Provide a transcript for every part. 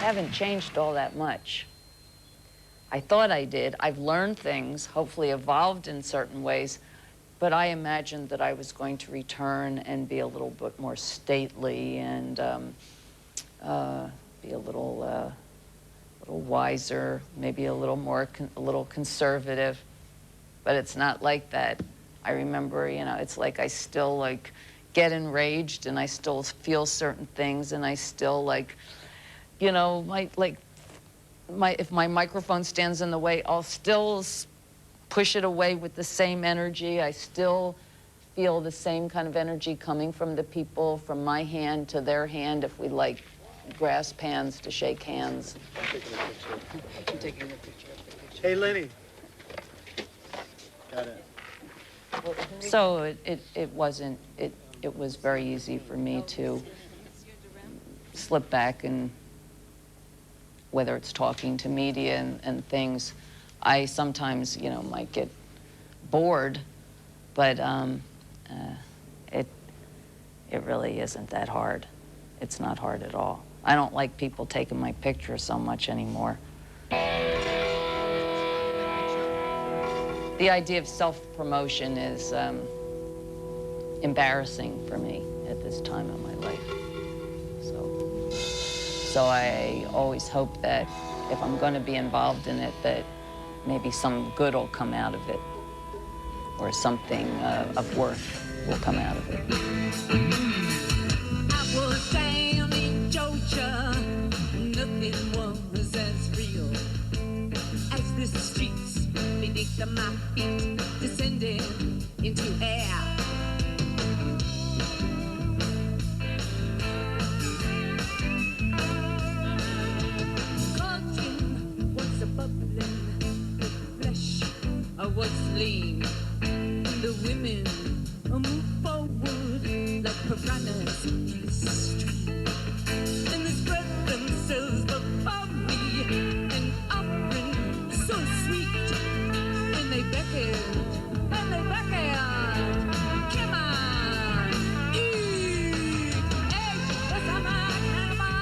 haven't changed all that much. I thought I did. I've learned things, hopefully evolved in certain ways, but I imagined that I was going to return and be a little bit more stately and be a little wiser, maybe a little conservative. But it's not like that. I remember, you know, it's like I still like get enraged and I still feel certain things and I still like, you know, if my microphone stands in the way, I'll still push it away with the same energy. I still feel the same kind of energy coming from the people, from my hand to their hand, if we like grasp hands to shake hands. I'm taking a picture. Hey, Lenny. Got it. So it was very easy for me to slip back, and whether it's talking to media and things, I sometimes, you know, might get bored, but it really isn't that hard. It's not hard at all. I don't like people taking my picture so much anymore. The idea of self-promotion is embarrassing for me at this time of my life. So I always hope that if I'm going to be involved in it, that maybe some good will come out of it, or something of worth will come out of it. I was down in Georgia, nothing was as real as the streets beneath my feet, descending into air. Cotton was a bubbling, the flesh was lean. The women move forward like piranhas in the street, and they spread themselves before me, an offering so sweet, and they beckoned, come on, eat, hey, that's how my cannibal,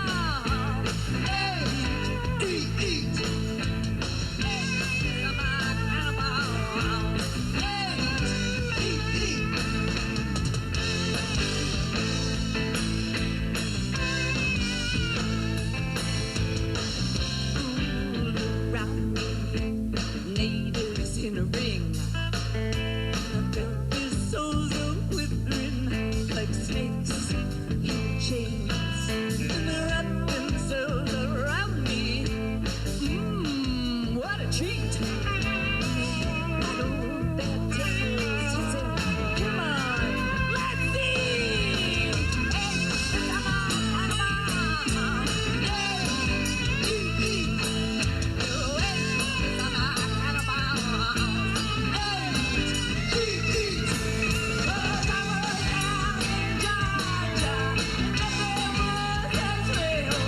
hey, eat, hey, that's how my cannibal, hey, eat. Around me, natives in a ring. I felt their souls withering like snakes in chains, and they wrapped themselves around me. What a treat! I know their tails. He said, "Come on, let's see." Hey, come on, come on. Hey, eat. Oh, hey, come on, come on. Hey, eat. Oh, I was down in Georgia, nothing was as real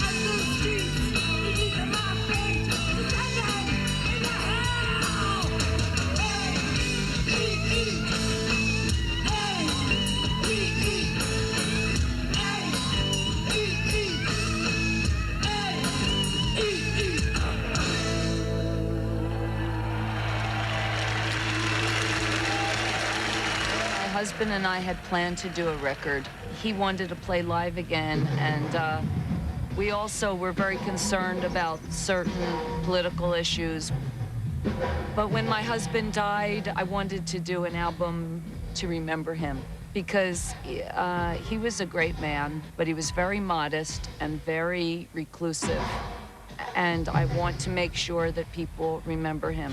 as the streets beneath my feet, descending into hell. Hey, eat. Hey, eat. Hey, eat. My husband and I had planned to do a record. He wanted to play live again, and we also were very concerned about certain political issues. But when my husband died, I wanted to do an album to remember him, because he was a great man, but he was very modest and very reclusive. And I want to make sure that people remember him.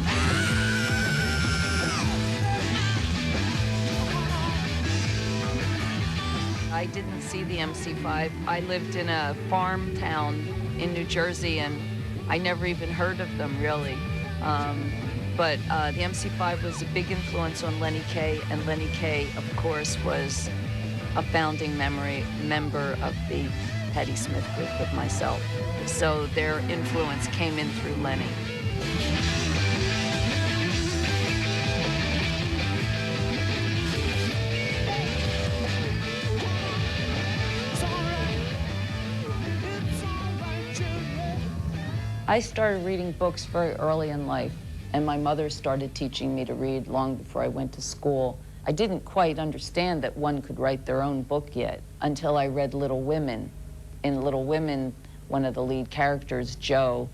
I didn't see the MC5. I lived in a farm town in New Jersey, and I never even heard of them, really. But the MC5 was a big influence on Lenny Kaye, and Lenny Kaye, of course, was a founding member of the Patti Smith group with myself. So their influence came in through Lenny. I started reading books very early in life, and my mother started teaching me to read long before I went to school. I didn't quite understand that one could write their own book yet until I read Little Women. In Little Women, one of the lead characters, Jo,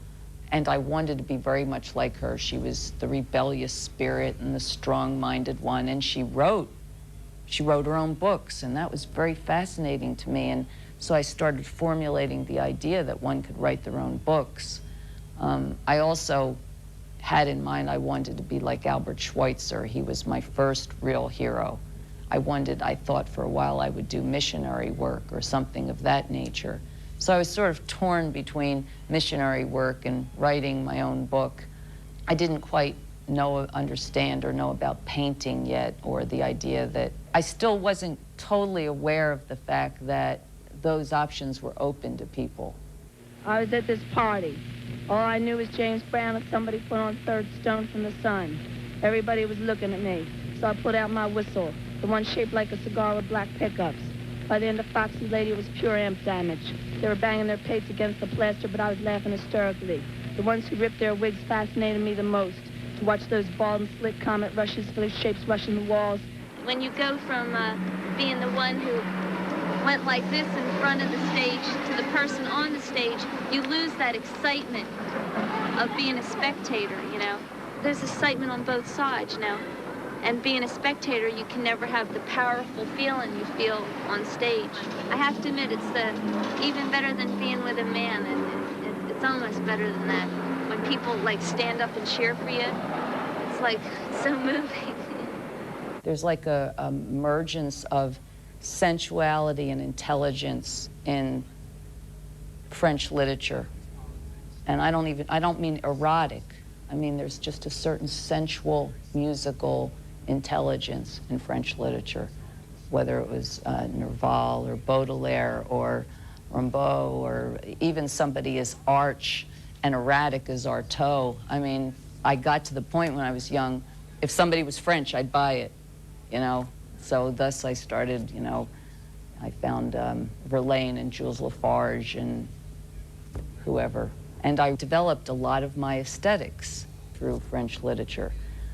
and I wanted to be very much like her. She was the rebellious spirit and the strong-minded one, and she wrote her own books, and that was very fascinating to me. And so I started formulating the idea that one could write their own books. I also had in mind I wanted to be like Albert Schweitzer. He was my first real hero. I thought for a while I would do missionary work or something of that nature. So I was sort of torn between missionary work and writing my own book. I didn't quite understand or know about painting yet, or the idea that I still wasn't totally aware of the fact that those options were open to people. I was at this party. All I knew was James Brown and somebody put on Third Stone from the Sun. Everybody was looking at me, so I put out my whistle, the one shaped like a cigar with black pickups. By the end of Foxy Lady, it was pure amp damage. They were banging their pates against the plaster, but I was laughing hysterically. The ones who ripped their wigs fascinated me the most. To watch those bald and slick comet rushes for those shapes rushing the walls. When you go from being the one who went like this in front of the stage to the person on the stage, you lose that excitement of being a spectator, you know. There's excitement on both sides, you know. And being a spectator, you can never have the powerful feeling you feel on stage. I have to admit, it's even better than being with a man, and it's almost better than that. When people like stand up and cheer for you, it's like so moving. There's like a emergence of sensuality and intelligence in French literature. And I don't mean erotic. I mean, there's just a certain sensual musical intelligence in French literature, whether it was Nerval or Baudelaire or Rimbaud, or even somebody as arch and erratic as Artaud. I mean, I got to the point when I was young, if somebody was French, I'd buy it, you know? So thus I started, you know, I found Verlaine and Jules Lafarge and whoever. And I developed a lot of my aesthetics through French literature.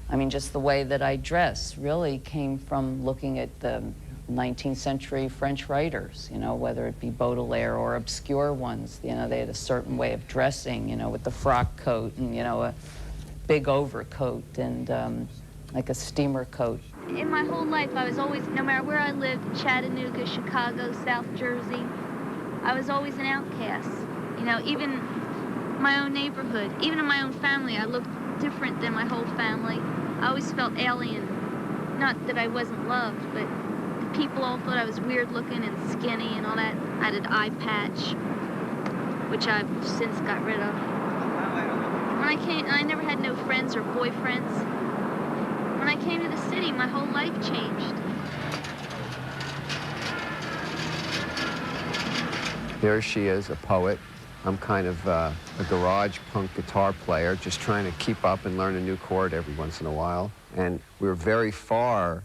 I mean, just the way that I dress really came from looking at the 19th century French writers, you know, whether it be Baudelaire or obscure ones. You know, they had a certain way of dressing, you know, with the frock coat and, you know, a big overcoat and like a steamer coat. In my whole life, I was always, no matter where I lived, Chattanooga, Chicago, South Jersey, I was always an outcast. You know, even my own neighborhood, even in my own family, I looked different than my whole family. I always felt alien. Not that I wasn't loved, but the people all thought I was weird looking and skinny and all that. I had an eye patch, which I've since got rid of. When I came, I never had no friends or boyfriends. When I came to the city, my whole life changed. There she is, a poet. I'm kind of a garage punk guitar player, just trying to keep up and learn a new chord every once in a while. And we were very far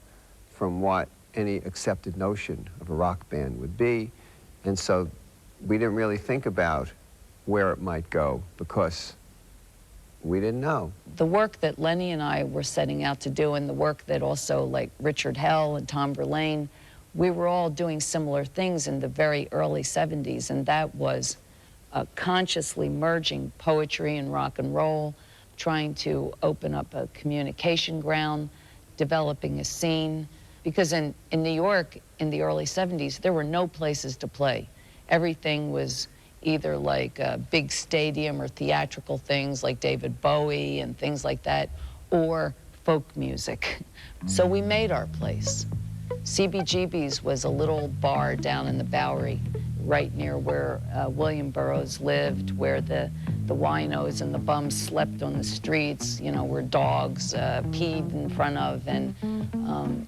from what any accepted notion of a rock band would be. And so we didn't really think about where it might go because we didn't know. The work that Lenny and I were setting out to do, and the work that also like Richard Hell and Tom Verlaine, we were all doing similar things in the very early 70s, and that was consciously merging poetry and rock and roll, trying to open up a communication ground, developing a scene. Because in New York in the early 70s, there were no places to play. Everything was either like a big stadium or theatrical things like David Bowie and things like that, or folk music. So we made our place. CBGB's was a little bar down in the Bowery, right near where William Burroughs lived, where the winos and the bums slept on the streets, you know, where dogs peed in front of, and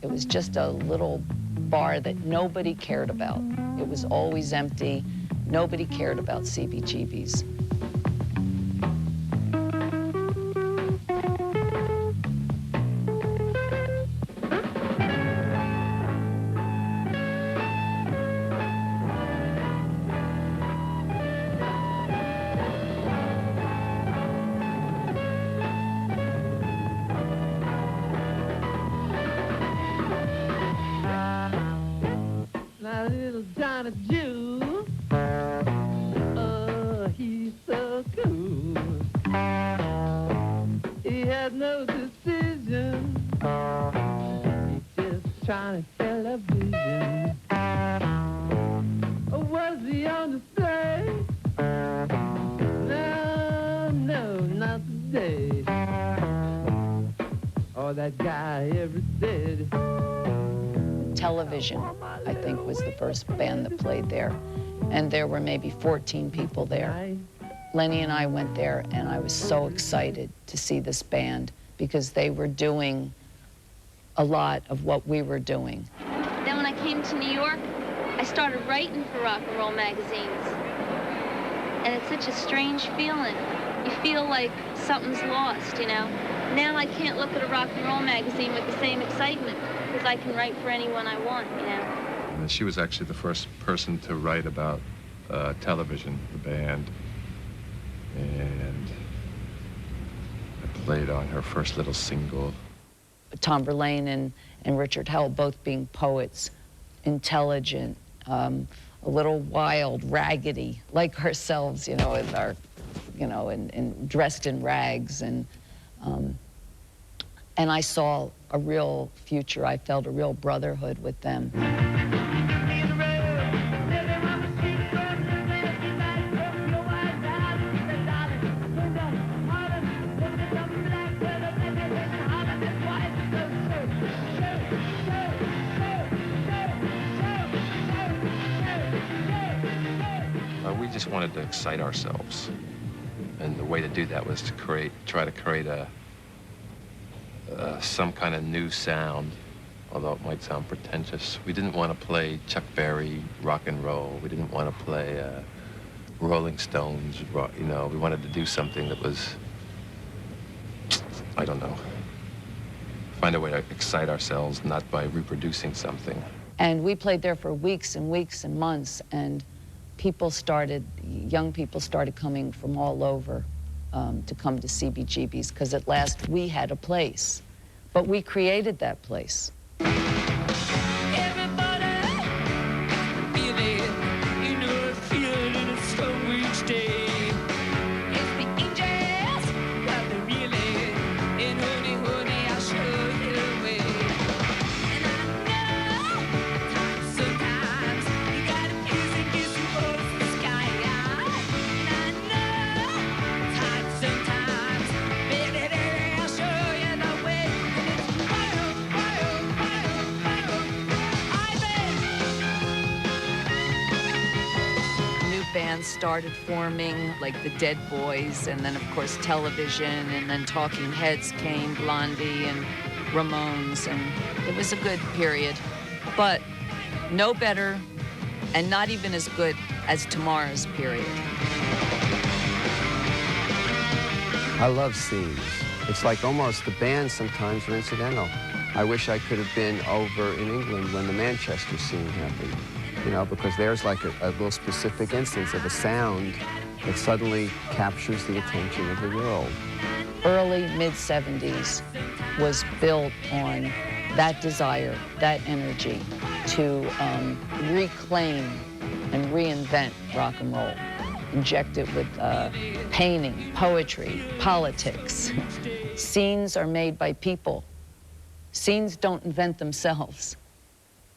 it was just a little bar that nobody cared about. It was always empty. Nobody cared about CBGB's. kind of Jew. Oh, he's so cool. He has no decision. He's just trying to sell a vision. Oh, was he on display? No, no, not today. All that guy ever said. Television, I think, was the first band that played there. And there were maybe 14 people there. Lenny and I went there, and I was so excited to see this band because they were doing a lot of what we were doing. Then when I came to New York, I started writing for rock and roll magazines. And it's such a strange feeling. You feel like something's lost, you know? Now I can't look at a rock and roll magazine with the same excitement because I can write for anyone I want, you know? And she was actually the first person to write about television, the band. And I played on her first little single. Tom Verlaine and Richard Hell both being poets, intelligent, a little wild, raggedy, like ourselves, you know, with our, you know, and dressed in rags. And I saw a real future. I felt a real brotherhood with them. We just wanted to excite ourselves. And the way to do that was to try to create some kind of new sound, although it might sound pretentious. We didn't want to play Chuck Berry rock and roll. We didn't want to play Rolling Stones, you know. We wanted to do something that was, I don't know, find a way to excite ourselves, not by reproducing something. And we played there for weeks and weeks and months, and young people started coming from all over to come to CBGB's, because at last we had a place. But we created that place. Bands started forming, like the Dead Boys, and then of course television, and then Talking Heads came, Blondie and Ramones, and it was a good period, but no better and not even as good as tomorrow's period. I love scenes. It's like almost the bands sometimes are incidental. I wish I could have been over in England when the Manchester scene happened. You know, because there's like a little specific instance of a sound that suddenly captures the attention of the world. Early, mid-70s was built on that desire, that energy to reclaim and reinvent rock and roll. Inject it with painting, poetry, politics. Scenes are made by people. Scenes don't invent themselves.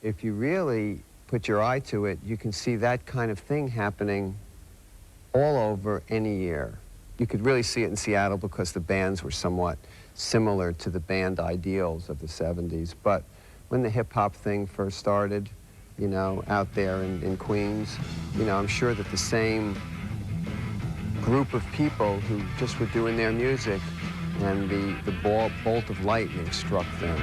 If you really put your eye to it, you can see that kind of thing happening all over any year. You could really see it in Seattle because the bands were somewhat similar to the band ideals of the 70s. But when the hip-hop thing first started, you know, out there in Queens, you know, I'm sure that the same group of people who just were doing their music and the bolt of lightning struck them.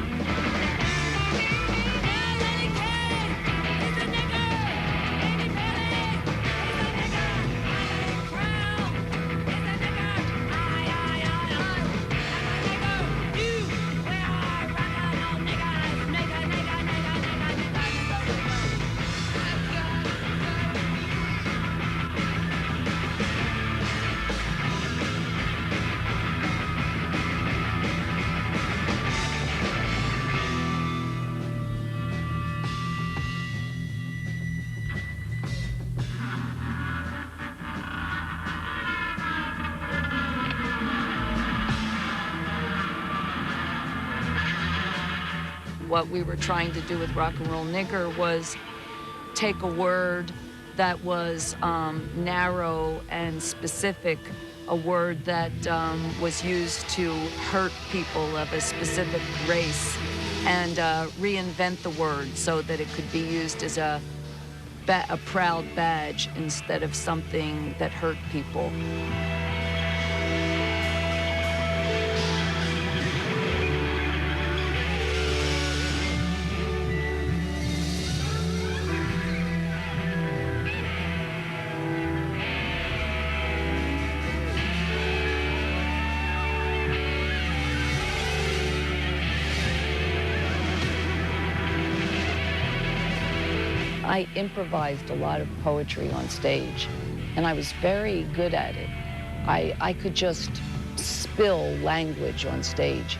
what we were trying to do with Rock and Roll Nigger was take a word that was narrow and specific, a word that was used to hurt people of a specific race, and reinvent the word so that it could be used as a proud badge instead of something that hurt people. I improvised a lot of poetry on stage, and I was very good at it. I could just spill language on stage.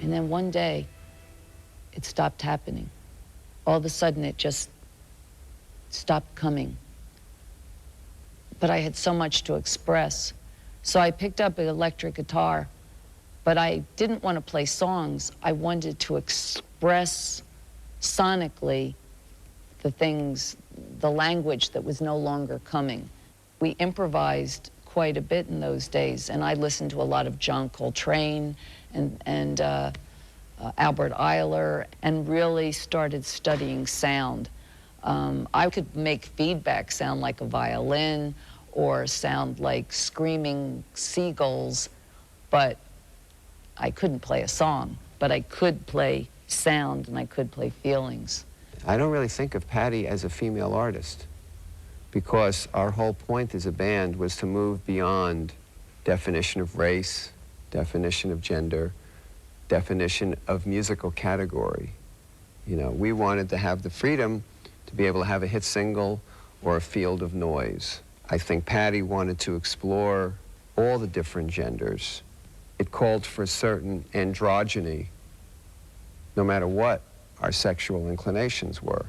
And then one day, it stopped happening. All of a sudden, it just stopped coming. But I had so much to express. So I picked up an electric guitar, but I didn't want to play songs. I wanted to express sonically the things, the language that was no longer coming. We improvised quite a bit in those days, and I listened to a lot of John Coltrane and Albert Ayler, and really started studying sound. I could make feedback sound like a violin or sound like screaming seagulls, but I couldn't play a song, but I could play sound and I could play feelings. I don't really think of Patti as a female artist, because our whole point as a band was to move beyond definition of race, definition of gender, definition of musical category. You know, we wanted to have the freedom to be able to have a hit single or a field of noise. I think Patti wanted to explore all the different genders. It called for a certain androgyny, no matter what our sexual inclinations were.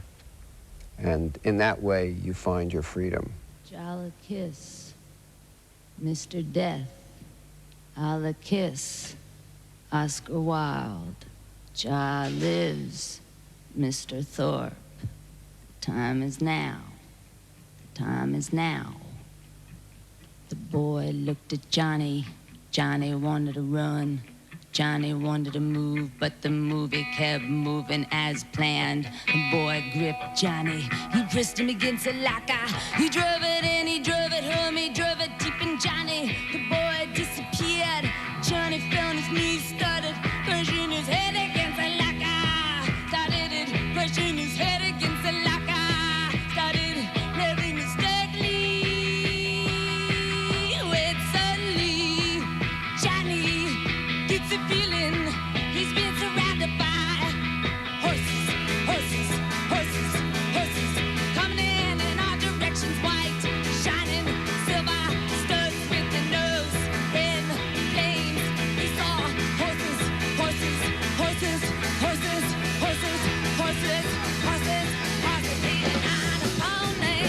And in that way, you find your freedom. Jala kiss, Mr. Death. I'll kiss, Oscar Wilde. Ja lives, Mr. Thorpe. Time is now. Time is now. The boy looked at Johnny. Johnny wanted to run. Johnny wanted to move, but the movie kept moving as planned. The boy gripped Johnny. He pressed him against a locker. He drove it in, he drove it home, he drove it deep in Johnny. The boy disappeared. Johnny fell on his knees, started pushing his head against the locker. Started pushing his head against the locker. Started living mistakenly. When suddenly, Johnny gets a feeling he's been surrounded by horses, horses, horses, horses, coming in all directions, white, shining, silver, studs with the nose in flames. He saw horses, horses, horses, horses, horses, horses, horses, horses, leaning on a pony,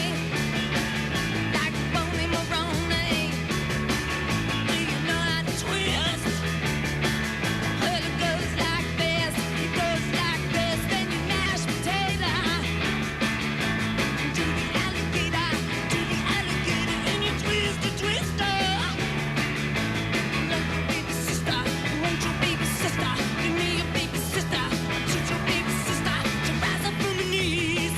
like Boney Maroney. Do you know how to twist? Well, it goes like this, then you mash potato. To the alligator, and you twist the twister. Love your baby sister, want your baby sister, give me your baby sister, teach your baby sister to rise up from the knees.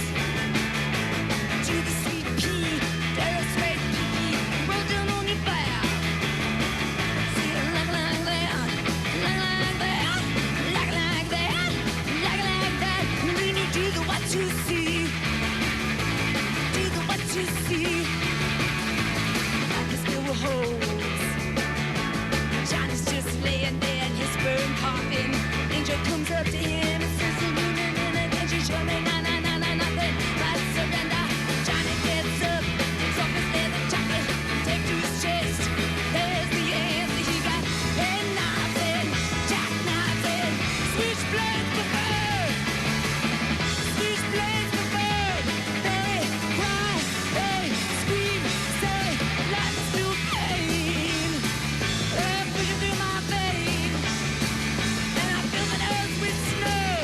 To the sweet pea, there is sweet pea, roll down on your back. See it like that, like that, like that, like that. And then you do the what you see, do the what you see. Like his still holds. Johnny's just laying there in his burn coffin. Angel comes up to him and says, "Can't you show me nothing but surrender?" Johnny gets up, takes off his leather jacket, takes to his chest. There's the answer he got. Head knobs and jackknives and switchblades for bird. Switchblades for bird. They cry, they scream, say, "Life is still pain." They're pushing through my veins, and I fill the earth with snow.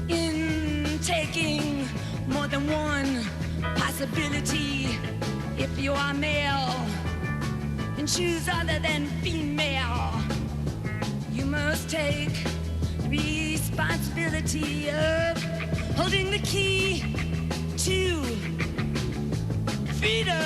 in taking more than one possibility. If you are male and choose other than female, you must take responsibility of holding the key to freedom.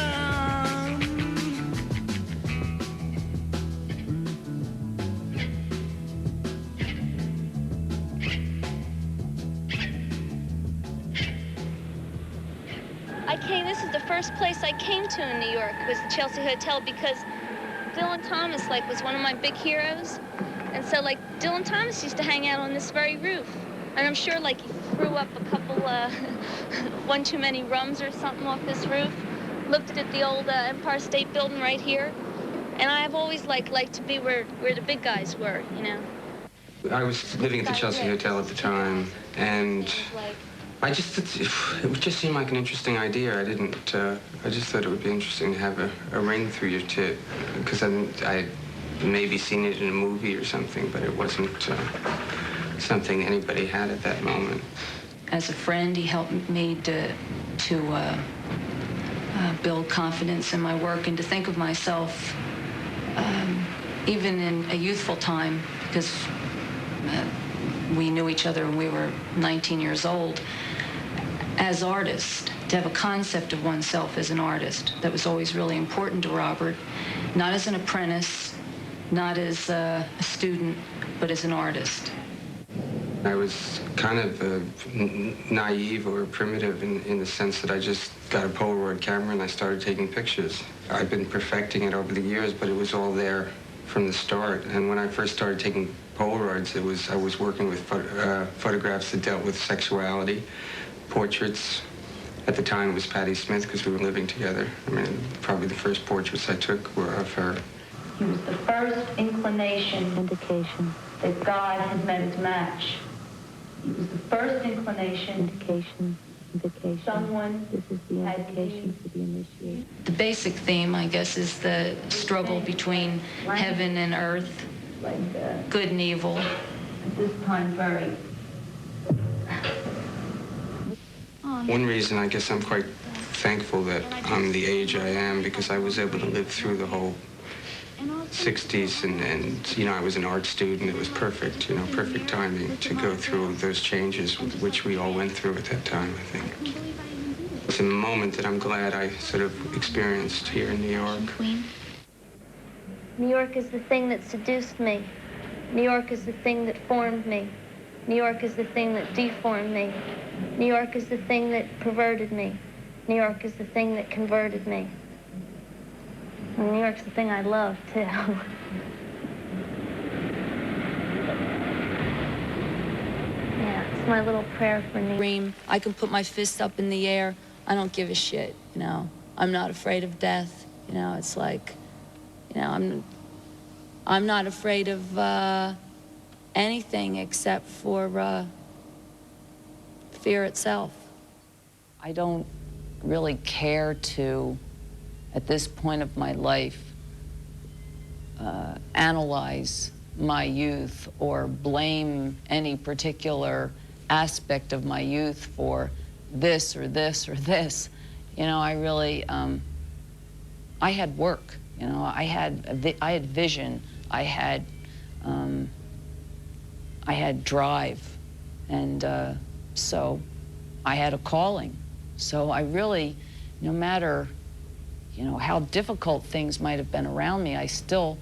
This is the first place I came to in New York, was the Chelsea Hotel, because Dylan Thomas, like, was one of my big heroes. And so, like, Dylan Thomas used to hang out on this very roof. And I'm sure, like, he threw up a couple, one too many rums or something off this roof. Looked at the old Empire State Building right here. And I've always, liked to be where the big guys were, you know. I was living at the Chelsea Hotel at the time, and it just seemed like an interesting idea. I just thought it would be interesting to have a ring through your tit, because I had maybe seen it in a movie or something, but it wasn't something anybody had at that moment. As a friend, he helped me to build confidence in my work and to think of myself, even in a youthful time, because we knew each other when we were 19 years old, as artists, to have a concept of oneself as an artist. That was always really important to Robert, not as an apprentice, not as a student, but as an artist. I was kind of naive or primitive in the sense that I just got a Polaroid camera and I started taking pictures. I've been perfecting it over the years, but it was all there from the start. And when I first started taking Polaroids, I was working with photographs that dealt with sexuality, portraits. At the time, it was Patti Smith, because we were living together. I mean, probably the first portraits I took were of her. It was the first indication that God had met his match. It was the first indication. Someone this is the indication to be initiated. The basic theme, I guess, is the struggle between heaven and earth, good and evil. At this time, very. One reason I guess I'm quite thankful that I'm the age I am, because I was able to live through the whole 60s, and you know, I was an art student. It was perfect, you know, perfect timing to go through those changes which we all went through at that time, I think. It's a moment that I'm glad I sort of experienced here in New York. New York is the thing that seduced me. New York is the thing that formed me. New York is the thing that deformed me. New York is the thing that perverted me. New York is the thing that converted me. And New York's the thing I love, too. Yeah, it's my little prayer for New York. I can put my fist up in the air. I don't give a shit, you know. I'm not afraid of death. You know, it's like, you know, I'm not afraid of anything except for fear itself. I don't really care to, at this point of my life, analyze my youth or blame any particular aspect of my youth for this or this or this. You know, I really, I had work. You know, I had vision. I had drive, and so I had a calling. So I really, no matter, you know, how difficult things might have been around me, I still,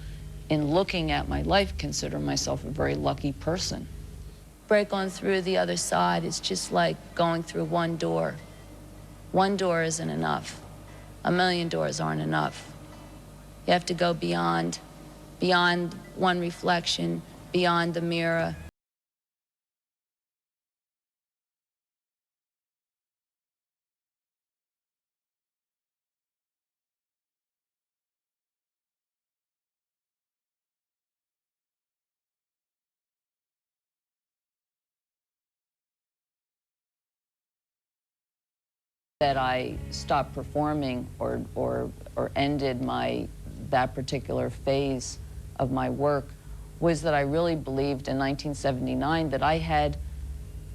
in looking at my life, consider myself a very lucky person. break on through the other side is just like going through one door. One door isn't enough. A million doors aren't enough. You have to go beyond one reflection, beyond the mirror. That I stopped performing or ended that particular phase of my work was that I really believed in 1979 that I had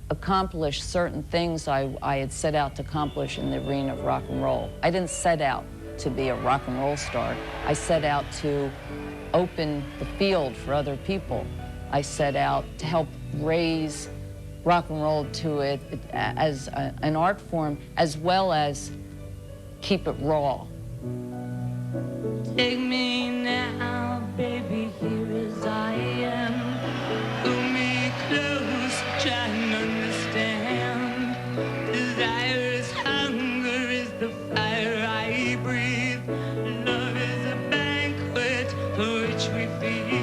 accomplished certain things I had set out to accomplish in the arena of rock and roll. I didn't set out to be a rock and roll star. I set out to open the field for other people. I set out to help raise rock and roll to it as an art form, as well as keep it raw. Take me now, baby, here as I am. Pull me close, try and understand. Desire is hunger, is the fire I breathe. Love is a banquet for which we feed.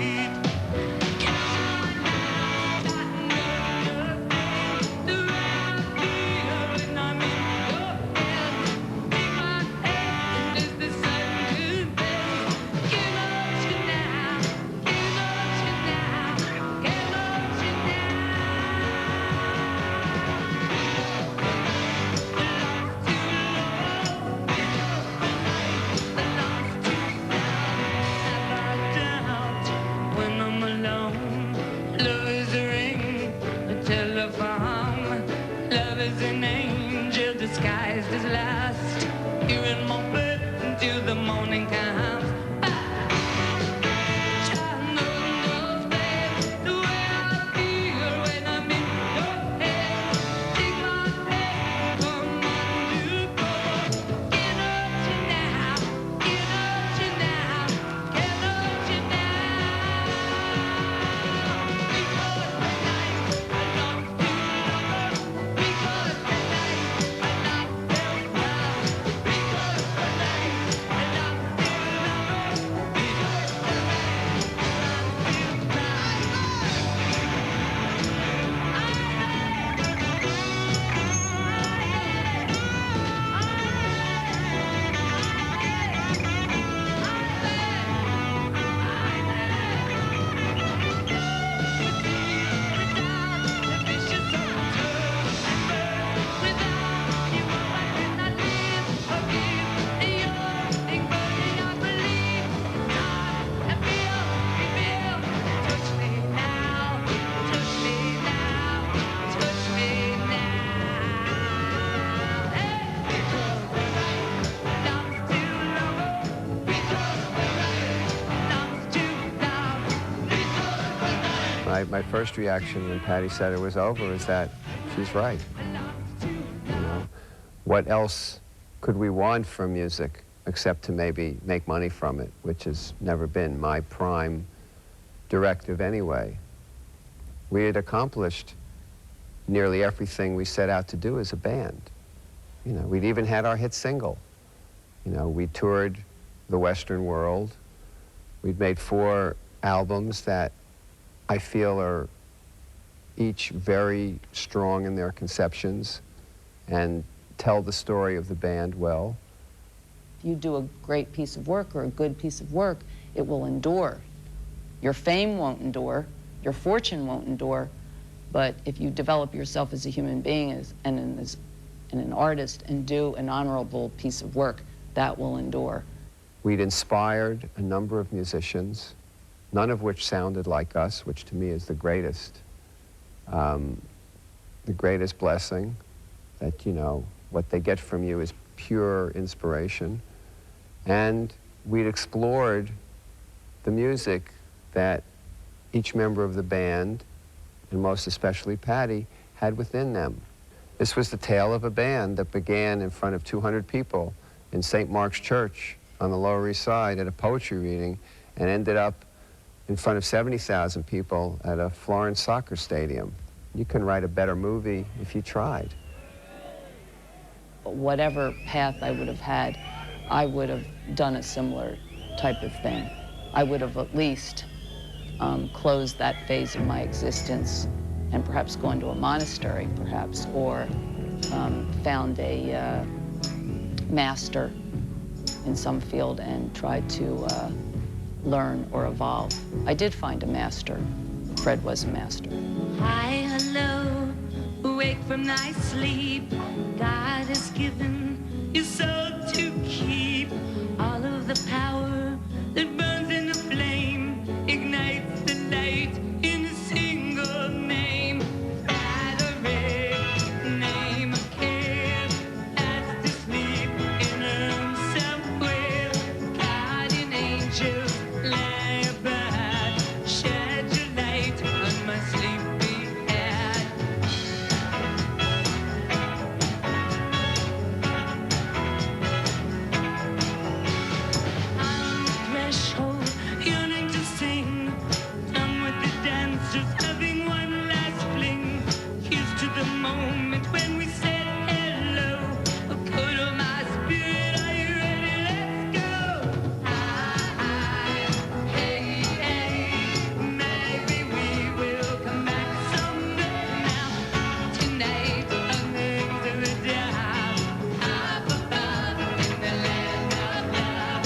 Disguised as last, here in my bed until the morning comes. My first reaction when Patti said it was over is that she's right. You know, what else could we want from music except to maybe make money from it, which has never been my prime directive anyway. We had accomplished nearly everything we set out to do as a band. You know, we'd even had our hit single. You know, we toured the Western world. We'd made 4 albums that I feel are each very strong in their conceptions and tell the story of the band well. If you do a great piece of work or a good piece of work, it will endure. Your fame won't endure, your fortune won't endure, but if you develop yourself as a human being and an artist and do an honorable piece of work, that will endure. We'd inspired a number of musicians, none of which sounded like us, which to me is the greatest blessing, that, you know, what they get from you is pure inspiration. And we'd explored the music that each member of the band, and most especially Patti, had within them. This was the tale of a band that began in front of 200 people in St. Mark's Church on the Lower East Side at a poetry reading, and ended up in front of 70,000 people at a Florence soccer stadium. You can write a better movie if you tried. Whatever path I would have had, I would have done a similar type of thing. I would have at least closed that phase of my existence and perhaps gone to a monastery, perhaps, or found a master in some field and tried to learn or evolve. I did find a master. Fred was a master. Hi, hello, awake from thy sleep. God has given you soul to keep. All of the power that burns in the flame ignites the light in a single name. Battery, name of care, as to sleep in himself with guardian angels lie abide. Shed your light on my sleepy head. On the threshold, yearning to sing. Done with the dance, just having one last fling. Here's to the moment when we said hello. A code of my spirit, are you ready? Let's go. Hey, hey, maybe we will come back someday now. Tonight, on the to the dive, up above in the land of love.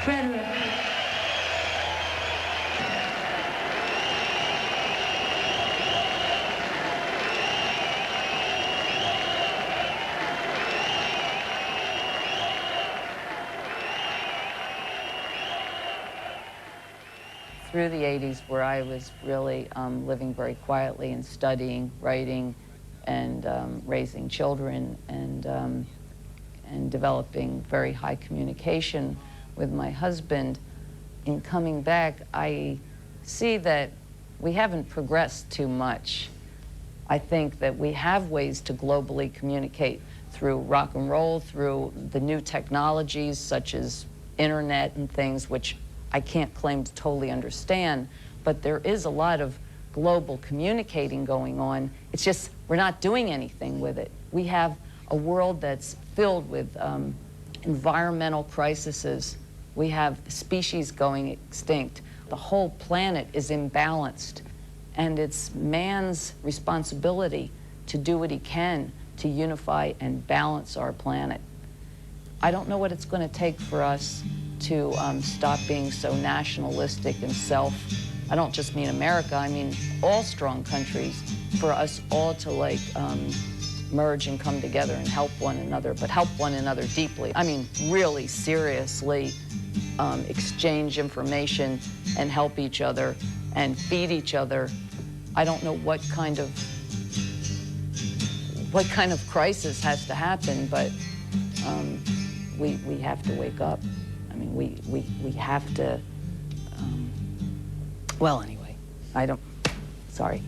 Frederick. Through the 80s, where I was really living very quietly and studying, writing, and raising children, and developing very high communication with my husband, in coming back, I see that we haven't progressed too much. I think that we have ways to globally communicate through rock and roll, through the new technologies such as internet and things, which I can't claim to totally understand, but there is a lot of global communicating going on. It's just we're not doing anything with it. We have a world that's filled with environmental crises. We have species going extinct. The whole planet is imbalanced. And it's man's responsibility to do what he can to unify and balance our planet. I don't know what it's going to take for us to stop being so nationalistic and I don't just mean America, I mean all strong countries, for us all to like merge and come together and help one another, but help one another deeply. I mean, really seriously exchange information and help each other and feed each other. I don't know what kind of crisis has to happen, but we have to wake up. I mean, we have to, well, anyway, sorry.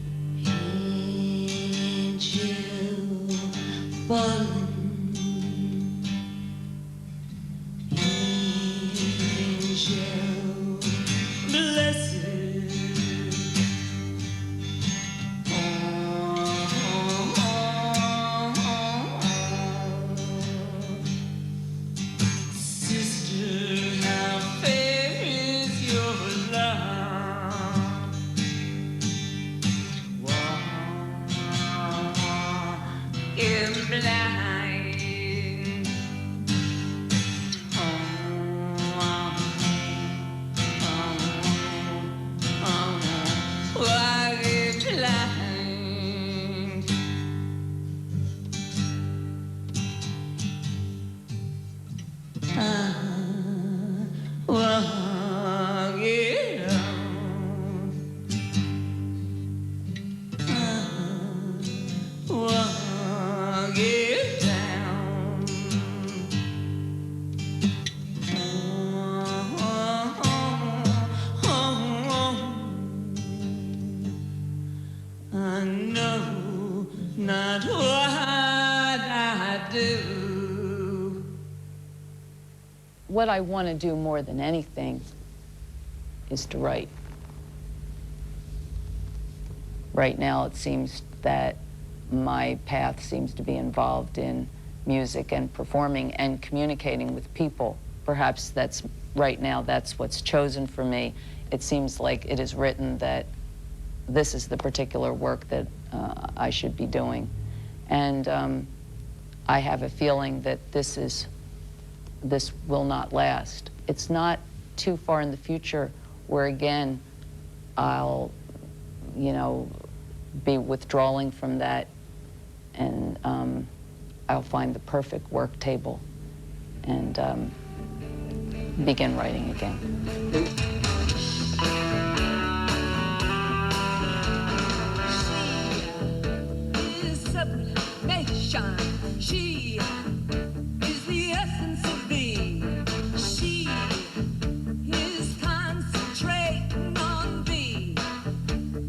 What I want to do more than anything is to write. Right now, it seems that my path seems to be involved in music and performing and communicating with people. Perhaps right now, that's what's chosen for me. It seems like it is written that this is the particular work that I should be doing. And I have a feeling that this will not last. It's not too far in the future where, again, I'll, be withdrawing from that, and I'll find the perfect work table and begin writing again. She is the essence of thee. She is concentrating on thee.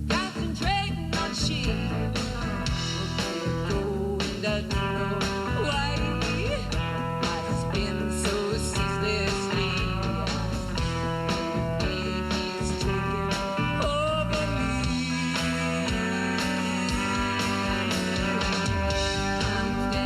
Concentrating on she. Going that way. I spin so ceaselessly. He's taking over me. I'm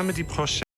samedi prochain.